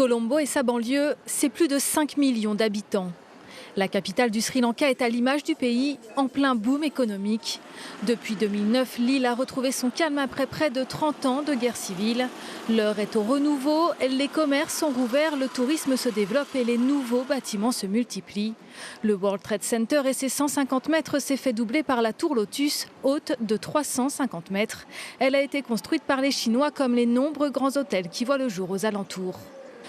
Colombo et sa banlieue, c'est plus de 5 millions d'habitants. La capitale du Sri Lanka est à l'image du pays, en plein boom économique. Depuis 2009, l'île a retrouvé son calme après près de 30 ans de guerre civile. L'heure est au renouveau, les commerces sont rouverts, le tourisme se développe et les nouveaux bâtiments se multiplient. Le World Trade Center et ses 150 mètres s'est fait doubler par la tour Lotus, haute de 350 mètres. Elle a été construite par les Chinois comme les nombreux grands hôtels qui voient le jour aux alentours.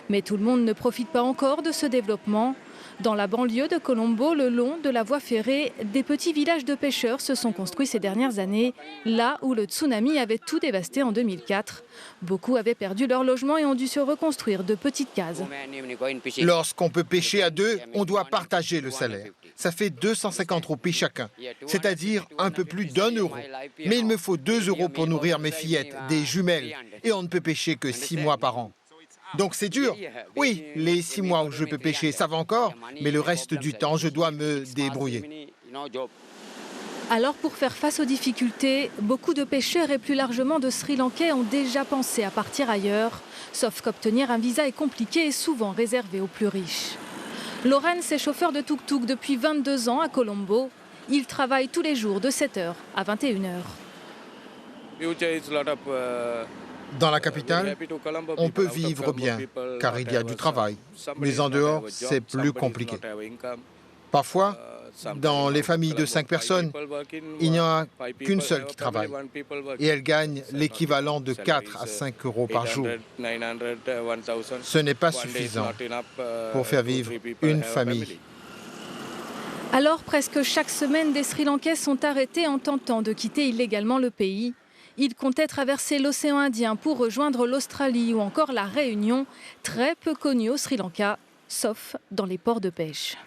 Mais tout le monde ne profite pas encore de ce développement. Dans la banlieue de Colombo, le long de la voie ferrée, des petits villages de pêcheurs se sont construits ces dernières années, là où le tsunami avait tout dévasté en 2004. Beaucoup avaient perdu leur logement et ont dû se reconstruire de petites cases. Lorsqu'on peut pêcher à deux, on doit partager le salaire. Ça fait 250 roupies chacun, c'est-à-dire un peu plus d'1 euro. Mais il me faut 2 euros pour nourrir mes fillettes, des jumelles, et on ne peut pêcher que 6 mois par an. Donc c'est dur. Oui, les 6 mois où je peux pêcher, ça va encore, mais le reste du temps, je dois me débrouiller. Alors pour faire face aux difficultés, beaucoup de pêcheurs et plus largement de Sri Lankais ont déjà pensé à partir ailleurs. Sauf qu'obtenir un visa est compliqué et souvent réservé aux plus riches. Lawrence est chauffeur de tuk-tuk depuis 22 ans à Colombo. Il travaille tous les jours de 7h à 21h. Dans la capitale, on peut vivre bien, car il y a du travail. Mais en dehors, c'est plus compliqué. Parfois, dans les familles de 5 personnes, il n'y en a qu'une seule qui travaille. Et elle gagne l'équivalent de 4 à 5 euros par jour. Ce n'est pas suffisant pour faire vivre une famille. Alors, presque chaque semaine, des Sri Lankais sont arrêtés en tentant de quitter illégalement le pays. Ils comptaient traverser l'océan Indien pour rejoindre l'Australie ou encore la Réunion, très peu connue au Sri Lanka, sauf dans les ports de pêche.